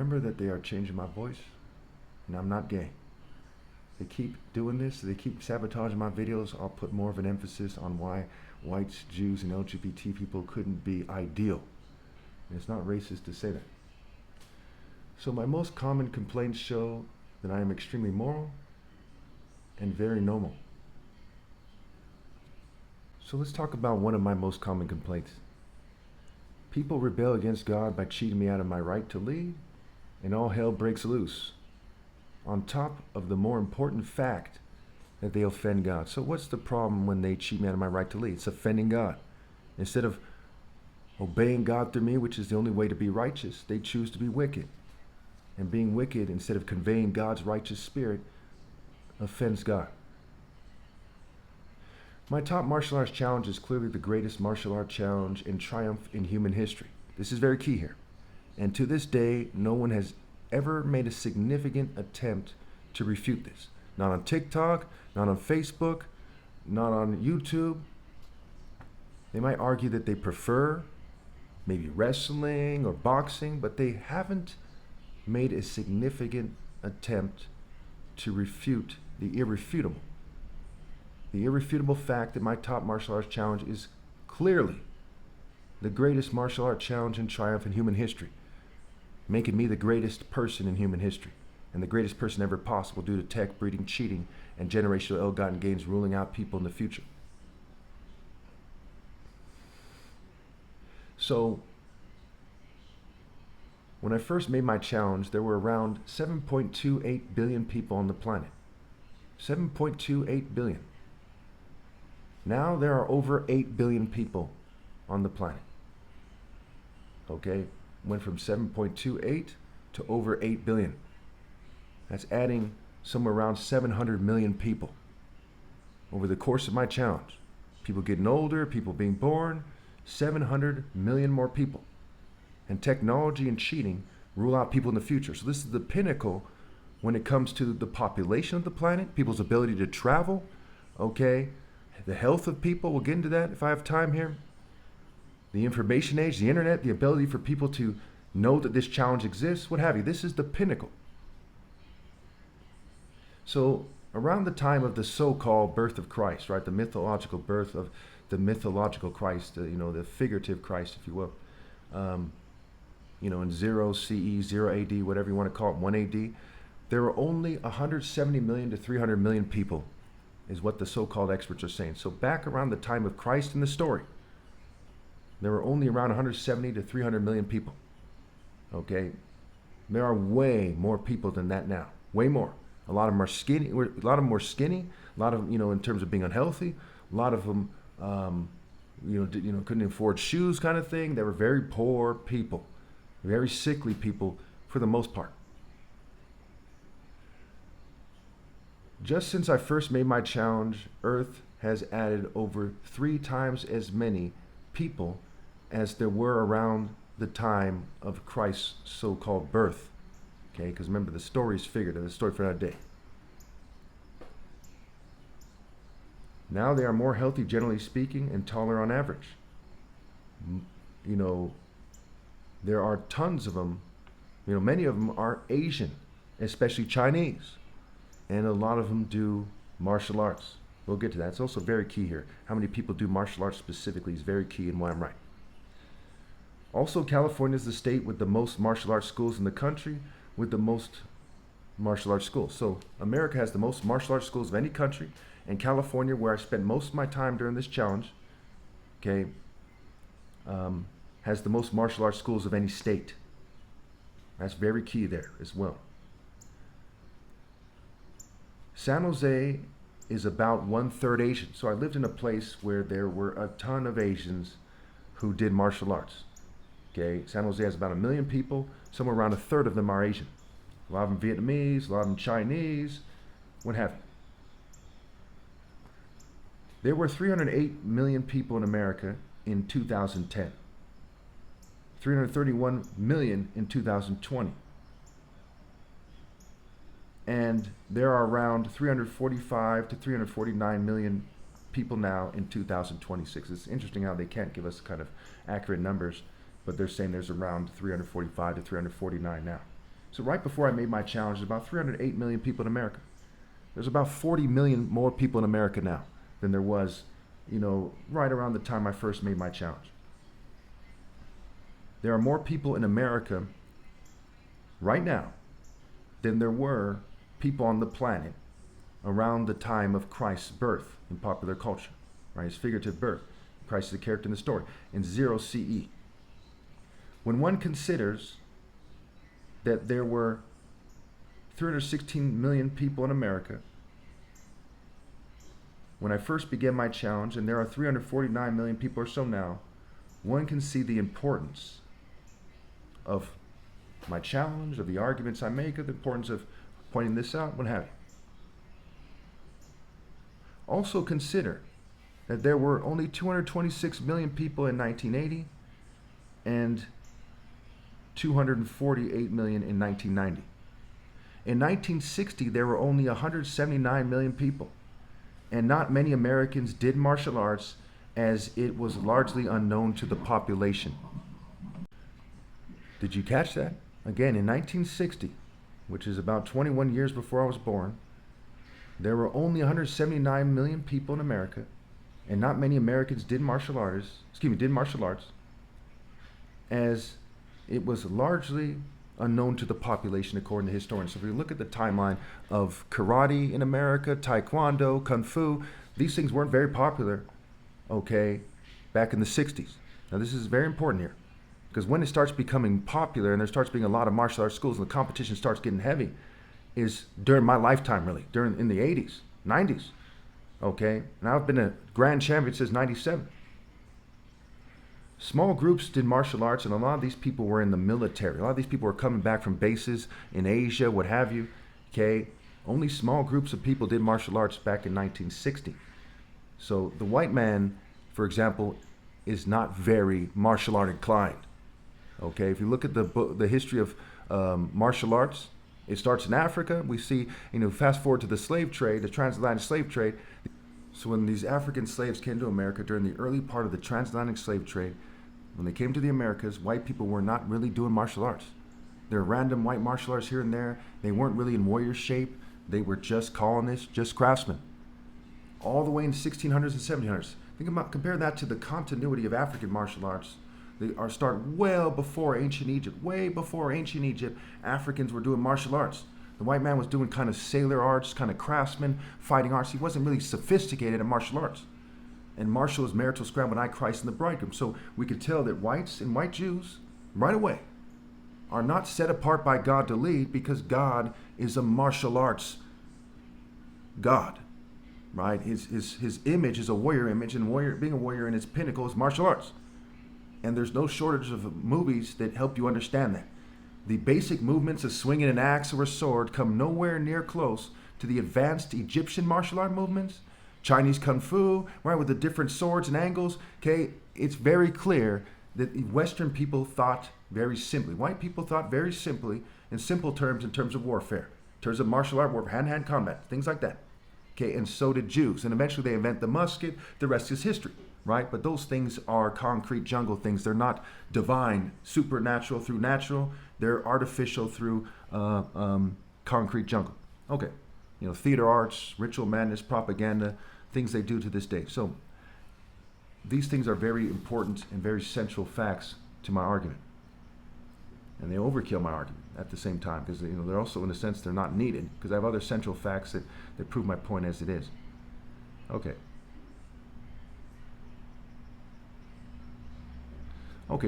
remember that they are changing my voice, and I'm not gay. They keep doing this, they keep sabotaging my videos. I'll put more of an emphasis on why whites, Jews, and LGBT people couldn't be ideal. And it's not racist to say that. So my most common complaints show that I am extremely moral and very normal. So let's talk about one of my most common complaints. People rebel against God by cheating me out of my right to lead, and all hell breaks loose. On top of the more important fact that they offend God. So what's the problem when they cheat me out of my right to lead? It's offending God. Instead of obeying God through me, which is the only way to be righteous, they choose to be wicked. And being wicked, instead of conveying God's righteous spirit, offends God. My top martial arts challenge is clearly the greatest martial art challenge and triumph in human history. This is very key here. And to this day, no one has ever made a significant attempt to refute this. Not on TikTok, not on Facebook, not on YouTube. They might argue that they prefer maybe wrestling or boxing, but they haven't made a significant attempt to refute the irrefutable. The irrefutable fact that my top martial arts challenge is clearly the greatest martial arts challenge and triumph in human history, making me the greatest person in human history and the greatest person ever possible due to tech, breeding, cheating, and generational ill-gotten gains ruling out people in the future. So, when I first made my challenge, there were around 7.28 billion people on the planet. 7.28 billion. Now there are over 8 billion people on the planet. Okay? Went from 7.28 to over 8 billion. That's adding somewhere around 700 million people over the course of my challenge. People getting older, people being born, 700 million more people. And technology and cheating rule out people in the future. So this is the pinnacle when it comes to the population of the planet, people's ability to travel, okay? The health of people, we'll get into that if I have time here. The information age, the internet, the ability for people to know that this challenge exists, what have you. This is the pinnacle. So around the time of the so-called birth of Christ, right? The mythological birth of the mythological Christ, the figurative Christ, if you will. In 0 CE, 0 AD, whatever you want to call it, 1 AD, there were only 170 million to 300 million people, is what the so-called experts are saying. So back around the time of Christ in the story, there were only around 170 to 300 million people. Okay? There are way more people than that now. Way more. A lot of them are skinny. A lot of them were skinny. A lot of them, in terms of being unhealthy. A lot of them, couldn't afford shoes, kind of thing. They were very poor people, very sickly people for the most part. Just since I first made my challenge, Earth has added over 3 times as many people as there were around the time of Christ's so-called birth. Okay, because remember, the story is figurative. The story for that day. Now they are more healthy, generally speaking, and taller on average. There are tons of them. Many of them are Asian, especially Chinese. And a lot of them do martial arts. We'll get to that. It's also very key here. How many people do martial arts specifically is very key in why I'm right. Also, California is the state with the most martial arts schools in the country, with the most martial arts schools. So America has the most martial arts schools of any country, and California, where I spent most of my time during this challenge, has the most martial arts schools of any state. That's very key there as well. San Jose is about 1/3 Asian. So I lived in a place where there were a ton of Asians who did martial arts. Okay, San Jose has about 1 million people. Somewhere around 1/3 of them are Asian. A lot of them Vietnamese, a lot of them Chinese, what have you. There were 308 million people in America in 2010. 331 million in 2020. And there are around 345 to 349 million people now in 2026. It's interesting how they can't give us kind of accurate numbers, but they're saying there's around 345 to 349 now. So right before I made my challenge, there's about 308 million people in America. There's about 40 million more people in America now than there was, right around the time I first made my challenge. There are more people in America right now than there were people on the planet around the time of Christ's birth in popular culture, right? His figurative birth. Christ is a character in the story in 0 CE. When one considers that there were 316 million people in America when I first began my challenge, and there are 349 million people or so now, one can see the importance of my challenge, of the arguments I make, of the importance of pointing this out, what have you. Also consider that there were only 226 million people in 1980 and 248 million in 1990. In 1960, there were only 179 million people, and not many Americans did martial arts, as it was largely unknown to the population. Did you catch that? Again, in 1960, which is about 21 years before I was born, there were only 179 million people in America, and not many Americans did martial arts, as it was largely unknown to the population, according to historians. So if we look at the timeline of karate in America, taekwondo, kung fu, these things weren't very popular, back in the 60s. Now this is very important here, because when it starts becoming popular and there starts being a lot of martial arts schools and the competition starts getting heavy, is during my lifetime, really, in the 80s, 90s. And I've been a grand champion since 97. Small groups did martial arts, and a lot of these people were in the military. A lot of these people were coming back from bases in Asia, what have you. Only small groups of people did martial arts back in 1960. So the white man, for example, is not very martial art inclined. If you look at the history of martial arts, it starts in Africa. We see, fast forward to the slave trade, the transatlantic slave trade. So when these African slaves came to America during the early part of the transatlantic slave trade, when they came to the Americas, white people were not really doing martial arts. There were random white martial arts here and there. They weren't really in warrior shape. They were just colonists, just craftsmen. All the way in the 1600s and 1700s. Compare that to the continuity of African martial arts. They start well before ancient Egypt. Way before ancient Egypt, Africans were doing martial arts. The white man was doing kind of sailor arts, kind of craftsman, fighting arts. He wasn't really sophisticated in martial arts. And martial is marital scrambled eye, Christ and the bridegroom. So we could tell that whites and white Jews, right away, are not set apart by God to lead, because God is a martial arts God, right? His image is a warrior image, and being a warrior in its pinnacle is martial arts. And there's no shortage of movies that help you understand that. The basic movements of swinging an axe or a sword come nowhere near close to the advanced Egyptian martial art movements, Chinese kung fu, right, with the different swords and angles. It's very clear that Western people thought very simply. White people thought very simply, in simple terms, in terms of warfare, in terms of martial art warfare, hand-to-hand combat, things like that. And so did Jews. And eventually they invent the musket. The rest is history, right? But those things are concrete jungle things. They're not divine, supernatural through natural. They're artificial through concrete jungle. Theater arts, ritual madness, propaganda, things they do to this day. So these things are very important and very central facts to my argument. And they overkill my argument at the same time, because they're also, in a sense, they're not needed, because I have other central facts that prove my point as it is.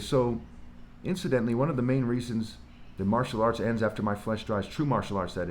So incidentally, one of the main reasons that martial arts ends after my flesh dries, true martial arts that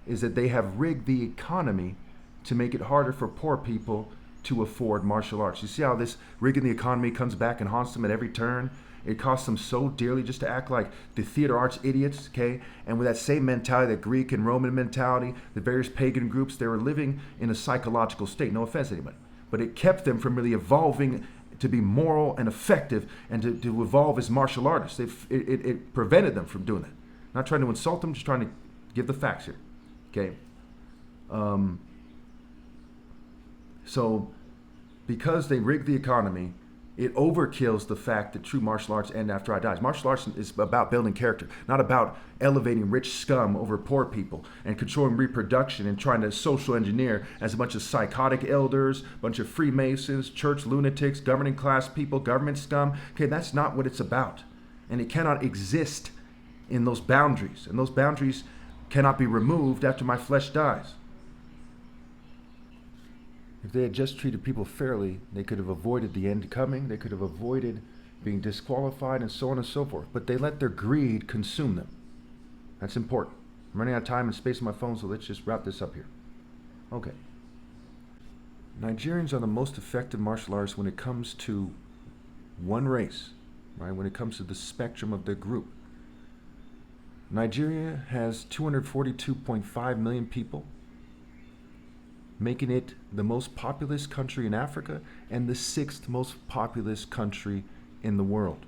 is that they have rigged the economy to make it harder for poor people to afford martial arts. You see how this rigging the economy comes back and haunts them at every turn? It costs them so dearly just to act like the theater arts idiots, And with that same mentality, that Greek and Roman mentality, the various pagan groups, they were living in a psychological state. No offense to anybody. But it kept them from really evolving to be moral and effective and to evolve as martial artists. It prevented them from doing that. Not trying to insult them, just trying to give the facts here. So because they rigged the economy It overkills the fact that true martial arts end after I die. Martial arts is about building character, not about elevating rich scum over poor people and controlling reproduction and trying to social engineer as a bunch of psychotic elders, a bunch of Freemasons, church lunatics, governing class people, government scum. Okay, that's not what it's about. And it cannot exist in those boundaries. And those boundaries cannot be removed after my flesh dies. If they had just treated people fairly, they could have avoided the end coming, they could have avoided being disqualified, and so on and so forth. But they let their greed consume them. That's important. I'm running out of time and space on my phone, so let's just wrap this up here. Okay. Nigerians are the most effective martial artists when it comes to one race, right? When it comes to the spectrum of their group. Nigeria has 242.5 million people, making it the most populous country in Africa and the 6th most populous country in the world.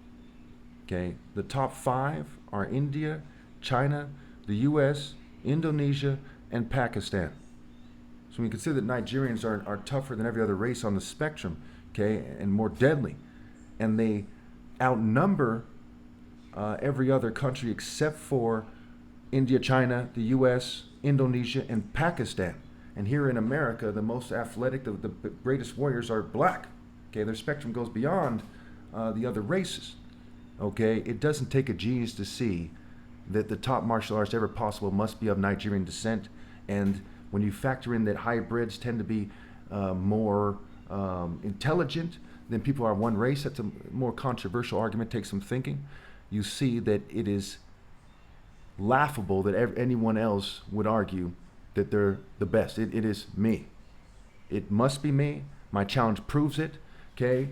Okay, the top 5 are India, China, the US, Indonesia, and Pakistan. So when you consider that Nigerians are tougher than every other race on the spectrum, okay, and more deadly, and they outnumber every other country except for India, China, the US, Indonesia, and Pakistan. And here in America, the most athletic, the greatest warriors are black. Okay, their spectrum goes beyond the other races. Okay, it doesn't take a genius to see that the top martial artist ever possible must be of Nigerian descent. And when you factor in that hybrids tend to be more intelligent than people are one race, that's a more controversial argument, takes some thinking. You see that it is laughable that anyone else would argue that they're the best. It is me. It must be me. My challenge proves it. Okay.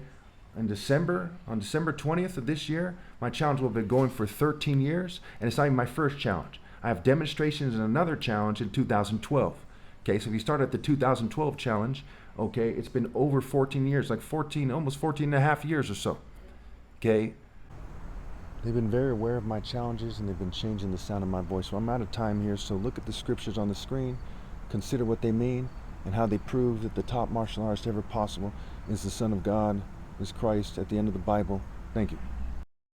On December 20th of this year, my challenge will have been going for 13 years, and it's not even my first challenge. I have demonstrations and another challenge in 2012. Okay, so if you start at the 2012 challenge, okay, it's been over 14 years, like 14, almost 14 and a half years or so. Okay. They've been very aware of my challenges, and they've been changing the sound of my voice. So I'm out of time here, so look at the scriptures on the screen, consider what they mean, and how they prove that the top martial artist ever possible is the Son of God, is Christ at the end of the Bible. Thank you.